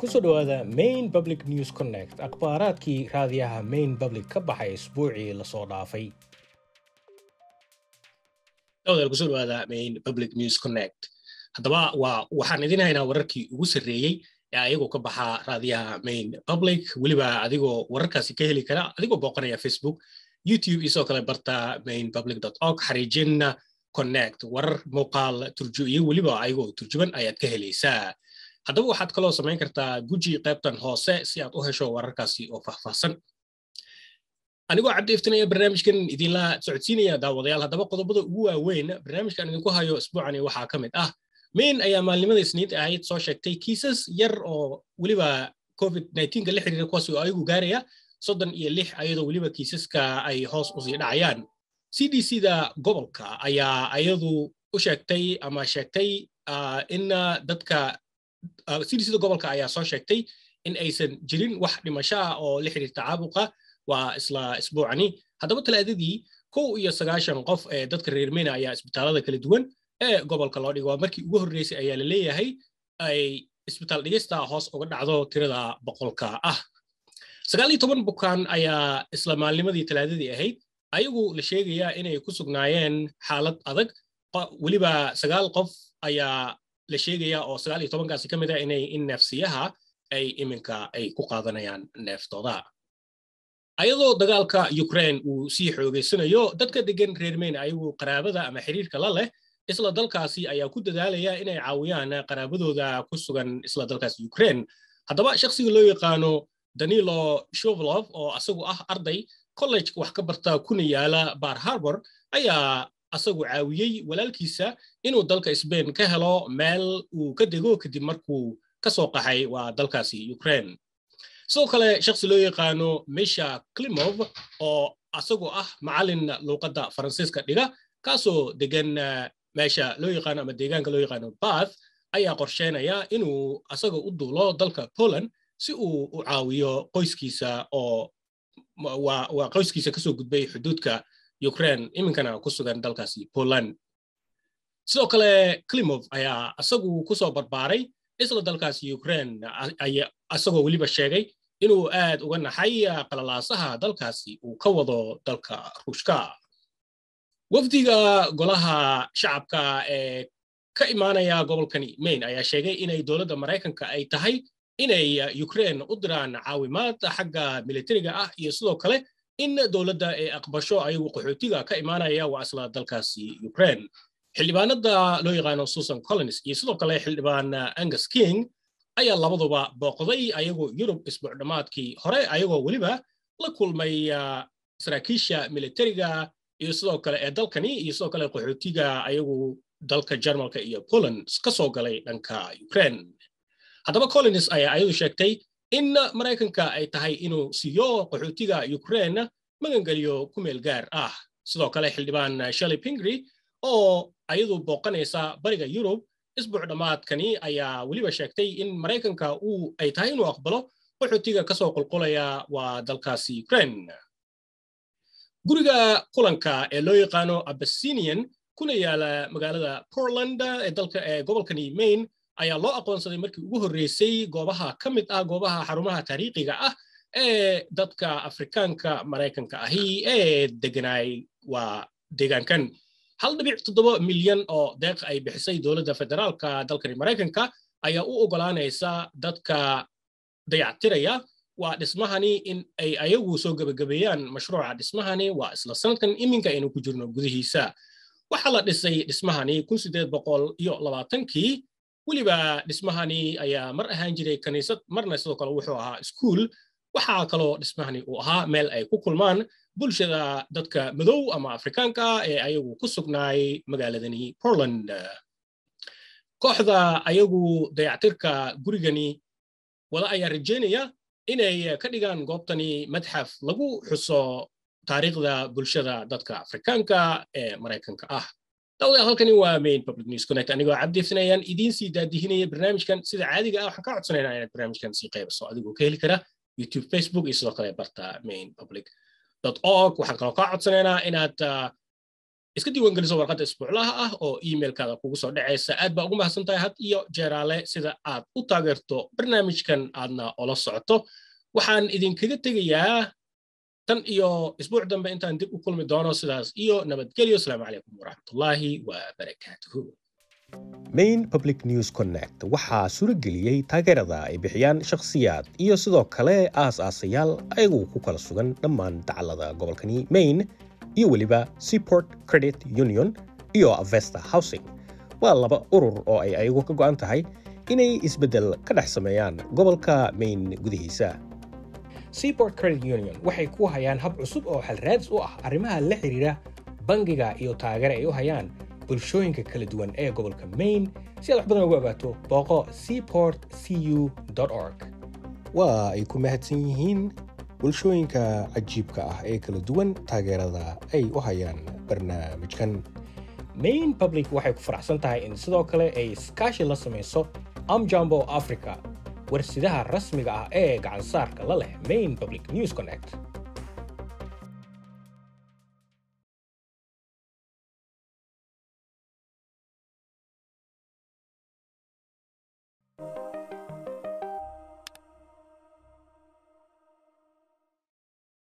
kusoo dhawaada Main Public News Connect akhbaaraadkii raadiyaha Main Public ka baxay isbuucii la soo dhaafay. kusoo dhawaada Main Public News Connect. Haddaba waxaan idin haynaa wararkii ugu sarreeyay ee ayagu ka baxa raadiyaha Main Public, waliba adigoo wararkaasi ka heli kara adigoo booqanaya Facebook, YouTube isoo kale barta mainpublic.org xariijinna Connect warar muuqaal turjuiyo waliba ayagoo turjuban ayaad ka helaysaa. haddaba waxaad kaloo samayn kartaa guji qaybtan hoose si aad u hesho wararkaasi oo faahfaahsan. anigoo cabdi iftinaya barnaamijkan idinla socodsiinaya daawadayaal. haddaba qodobada ugu waaweyn barnaamijkan idinku hayo isbuucani waxaa ka mid ah Maine ayaa maalnimada Isniinta ahayd soo sheegtay kiisas yar oo waliba COVID-19 la xiriira kuwaas oo ayagu gaaraya 36 ayadoo waliba kiisaska ay hoos u sii dhacayaan. CDC-da gobolka ayaa ayadu u sheegtay in dadka CDC-da gobolka ayaa soo sheegtay in aysan jirin wax dhimasho ah oo la xiriirta caabuqa waa isla isbuucani. haddaba talaadadii 91 qof ee dadka reer Maine ayaa isbitaalada kala duwan ee gobolka loo dhigo. markii ugu horreysay ayaa la leeyahay ay isbitaal dhigista hoos uga dhacdo tirada boqolka ah. 19 bukaan ayaa isla maalnimadii talaadadii ahayd ayagu la sheegayaa inay ku sugnaayeen xaalad adag. waliba 9 qof ayaa la sheegaya oo 19kaasi ka mid ah in neefsiyaha ay iminka ay ku qaadanayaan neeftooda. ayadoo dagaalka Ukraine uu sii xoogeysanayo, dadka degan reer Maine ayagu qaraabada ama xiriirka la leh isla dalkaasi ayaa ku dadaalaya inay caawiyaan qaraabadooda ku sugan isla dalkaasi Ukraine. haddaba shakhsiga loo yaqaano Danilo Shovalov oo asagu ah arday college wax ka barta kuna yaala Bar Harbor ayaa asagu caawiyey walaalkiisa inuu dalka Spain ka helo meel uu ka dego kadib markuu ka soo qaxay waa dalkaasi Ukraine. sidoo kale shakhsi loo yaqaano Misha Klimov oo asagu ah macallin luqadda Faransiiska dhiga kaasoo degan meesha loo yaqaano ama deegaanka loo yaqaano Bath ayaa qorsheynaya inuu asaga u duulo dalka Poland si uu u caawiyo qoyskiisa oo waa qoyskiisa ka soo gudbay xuduudka Ukraine iminkana ku sugan dalkaasi Poland. sidoo kale Klimov ayaa asagu ku soo barbaaray isla dalkaasi Ukraine asagoo waliba sheegay inuu aad uga naxay qalalaasaha dalkaasi uu ka wado dalka Ruushka. wafdiga golaha shacabka ee ka imaanaya gobolkani Maine ayaa sheegay inay dowladda Mareykanka ay tahay inay Ukraine u diraan caawimaad xagga militariga ah iyo sidoo kale in dowladda ay aqbasho ayagu qaxootiga ka imaanaya waa isla dalkaasi Ukraine. xildhibaanada loo yaqaano Susan Collins iyo sidoo kale xildhibaan Angus King ayaa labaduba booqday ayagoo Yurub isbuuc dhamaadkii hore ayagoo waliba la kulmay saraakiisha militariga iyo sidoo kale ee dalkani iyo sidoo kale qaxootiga ayagu dalka Jarmalka iyo Poland ka soo galay dhanka Ukraine. haddaba Collins ayaa ayadu sheegtay in Mareykanka ay tahay inuu siiyo qaxootiga Ukraine magangeliyo ku meel gaar ah. sidoo kale xildhibaan Shelley Pingree oo ayadu booqanaysa bariga Yurub isbuuc dhamaadkani ayaa waliba sheegtay in Mareykanka ay tahay inuu aqbalo qaxootiga ka soo qulqulaya waa dalkaasi Ukraine. guriga kulanka ee loo yaqaano Abyssinian kuna yaala magaalada Portland ee gobolkani Maine ayaa loo aqoonsaday markii ugu horreysay goobaha ka mid ah goobaha xarumaha taariikhiga ah ee dadka Afrikaanka Mareykanka ahi ee deganaay waa deegaankan. 1.7 milyan oo deeq ay bixisay dowladda federaalka dalkani Mareykanka ayaa u ogolaanaysa dadka dayactiraya waa dhismahani in ay ayagu soo gabagabeeyaan mashruuca dhismahani waa isla sanadkan iminka aynu ku jirno gudihiisa. waxaa la dhisay dhismahani 1820kii. waliba dhismahani ayaa mar ahaan jiray kaniisad marna sidoo kale wuxuu ahaa iskuul. waxaa kaloo dhismahani uu ahaa meel ay ku kulmaan bulshada dadka madow ama Afrikaanka ee ayagu ku sugnaay magaaladani Portland. kooxda ayagu dayactirka gurigani wada ayaa rajeynaya inay ka dhigaan goobtani madxaf lagu xuso taariikhda bulshada dadka Afrikaanka ee Mareykanka ah. dawladda halkani waa Main Public News Connect anigoo cabdi iftinayaan idiin sii daadihinaya barnaamijkan sida caadiga ah. waxaan ka codsanaynaa inaad barnaamijkan sii qaybiso adigoo ka heli kara YouTube, Facebook iyo sidoo kale barta mainpublic.org. waxaan kaloo ka codsanaynaa inaad iska diiwaangeliso warqadda isbuuclaha ah oo emailkaada kugu soo dhacaysa. aad baa ugu mahadsan tahay had iyo jeeraale sida aad u taageerto barnaamijkan aadna ola socoto. waxaan idinkaga tegayaa tan iyo isbuuc dambe intaan dib u kulmi doono. sidaas iyo nabadgelyo. asalaamu calaykum waraxmatullaahi wabarakaatuhu. Maine Public News Connect waxaa suurageliyey taageerada ay bixiyaan shakhsiyaad iyo sidoo kale aas-aasayaal ayagu ku kala sugan dhammaan dacallada gobolkani Maine iyo weliba Seaport Credit Union iyo Avesta Housing. waa laba urur oo ay ayagu ka go'an tahay inay isbeddel ka dhex sameeyaan gobolka Maine gudihiisa. Seaport Credit Union waxay ku hayaan hab cusub oo xal raadis u ah arrimaha la xiriira bangiga iyo taageero ay u hayaan bulshooyinka kala duwan ee gobolka Maine. si aad wax badan ugu ogaato booqo seaportcu.org. waa ay ku mahadsan yihiin bulshooyinka cajiibka ah ee kala duwan taageerada ay u hayaan barnaamijkan. Maine Public waxay ku faraxsan tahay in sidoo kale ay iskaashi la samayso Amjambo Africa, warsidaha rasmiga ah ee gacansaarka la leh Maine Public News Connect.